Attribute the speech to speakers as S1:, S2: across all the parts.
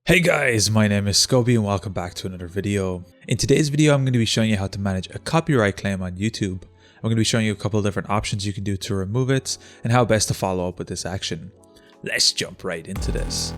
S1: Hey guys, my name is Scoby and welcome back to another video. In today's video, I'm going to be showing you how to manage a copyright claim on YouTube. I'm going to be showing you a couple of different options you can do to remove it and how best to follow up with this action. Let's jump right into this.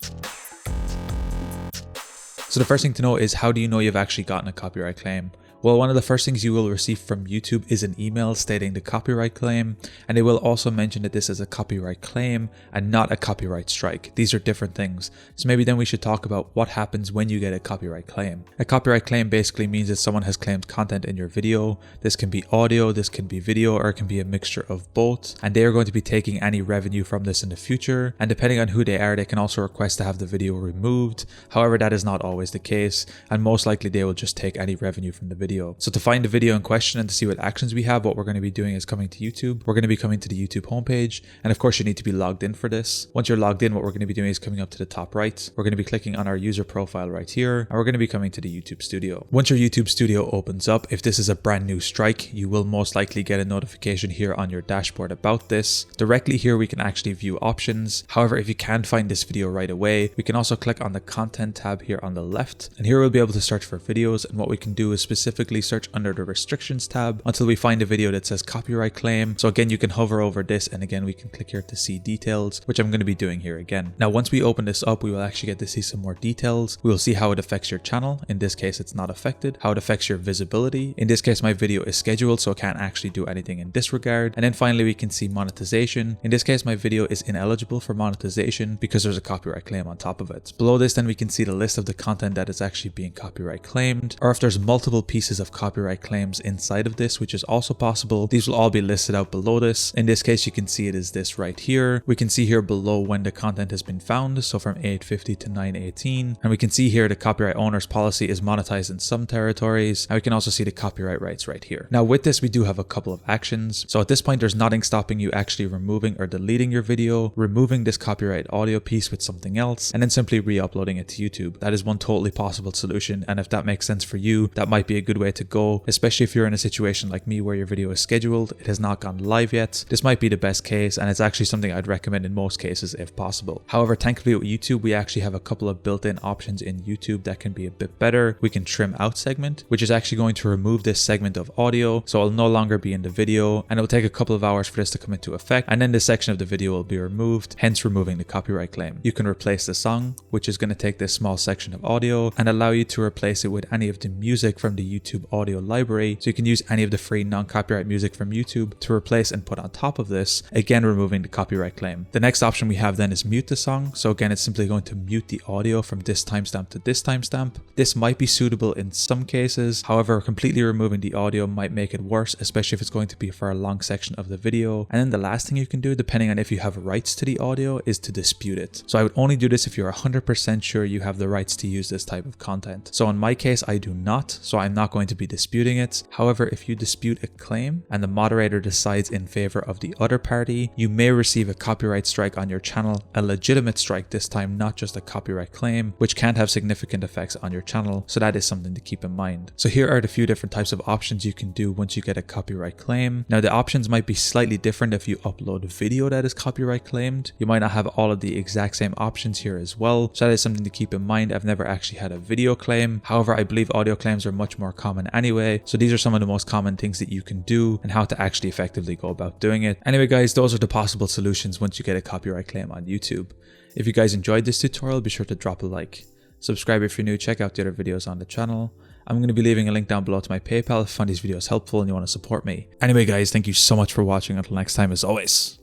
S1: So the first thing to know is, how do you know you've actually gotten a copyright claim? Well, one of the first things you will receive from YouTube is an email stating the copyright claim, and they will also mention that this is a copyright claim and not a copyright strike. These are different things. So maybe then we should talk about what happens when you get a copyright claim. A copyright claim basically means that someone has claimed content in your video. This can be audio, this can be video, or it can be a mixture of both, and they are going to be taking any revenue from this in the future. And depending on who they are, they can also request to have the video removed. However, that is not always the case, and most likely they will just take any revenue from the video. So to find the video in question and to see what actions we have, what we're going to be doing is coming to YouTube. We're going to be coming to the YouTube homepage, and of course you need to be logged in for this. Once you're logged in, what we're going to be doing is coming up to the top right. We're going to be clicking on our user profile right here, and we're going to be coming to the YouTube Studio. Once your YouTube Studio opens up, if this is a brand new strike, you will most likely get a notification here on your dashboard about this. Directly here we can actually view options. However, if you can't find this video right away, we can also click on the content tab here on the left, and here we'll be able to search for videos, and what we can do is specifically search under the restrictions tab until we find a video that says copyright claim. So again, you can hover over this, and again we can click here to see details, which I'm going to be doing here again. Now once we open this up, we will actually get to see some more details. We will see how it affects your channel. In this case it's not affected. How it affects your visibility. In this case my video is scheduled, so I can't actually do anything in this regard. And then finally we can see monetization. In this case my video is ineligible for monetization because there's a copyright claim on top of it. Below this then we can see the list of the content that is actually being copyright claimed, or if there's multiple pieces of copyright claims inside of this, which is also possible. These will all be listed out below this. In this case you can see it is this right here. We can see here below when the content has been found, so from 850 to 918, and we can see here the copyright owner's policy is monetized in some territories, and we can also see the copyright rights right here. Now with this we do have a couple of actions. So at this point there's nothing stopping you actually removing or deleting your video, removing this copyright audio piece with something else, and then simply re-uploading it to YouTube. That is one totally possible solution, and if that makes sense for you, that might be a good way to go, especially if you're in a situation like me where your video is scheduled, it has not gone live yet. This might be the best case, and it's actually something I'd recommend in most cases if possible. However, thankfully with YouTube we actually have a couple of built-in options in YouTube that can be a bit better. We can trim out segment, which is actually going to remove this segment of audio, so it'll no longer be in the video, and it'll take a couple of hours for this to come into effect, and then this section of the video will be removed, hence removing the copyright claim. You can replace the song, which is going to take this small section of audio and allow you to replace it with any of the music from the YouTube audio library. So you can use any of the free non-copyright music from YouTube to replace and put on top of this, again removing the copyright claim. The next option we have then is mute the song. So again, it's simply going to mute the audio from this timestamp to this timestamp. This might be suitable in some cases. However, completely removing the audio might make it worse, especially if it's going to be for a long section of the video. And then the last thing you can do, depending on if you have rights to the audio, is to dispute it. So I would only do this if you're 100% sure you have the rights to use this type of content. So in my case, I do not, so I'm not going to be disputing it. However, if you dispute a claim and the moderator decides in favor of the other party, you may receive a copyright strike on your channel, a legitimate strike this time, not just a copyright claim, which can have significant effects on your channel. So that is something to keep in mind. So here are the few different types of options you can do once you get a copyright claim. Now the options might be slightly different if you upload a video that is copyright claimed. You might not have all of the exact same options here as well. So that is something to keep in mind. I've never actually had a video claim. However, I believe audio claims are much more common anyway. So these are some of the most common things that you can do and how to actually effectively go about doing it. Anyway guys, those are the possible solutions once you get a copyright claim on YouTube. If you guys enjoyed this tutorial, be sure to drop a like. Subscribe if you're new, check out the other videos on the channel. I'm going to be leaving a link down below to my PayPal if you find these videos helpful and you want to support me. Anyway guys, thank you so much for watching. Until next time, as always,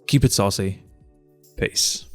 S1: keep it saucy. Peace.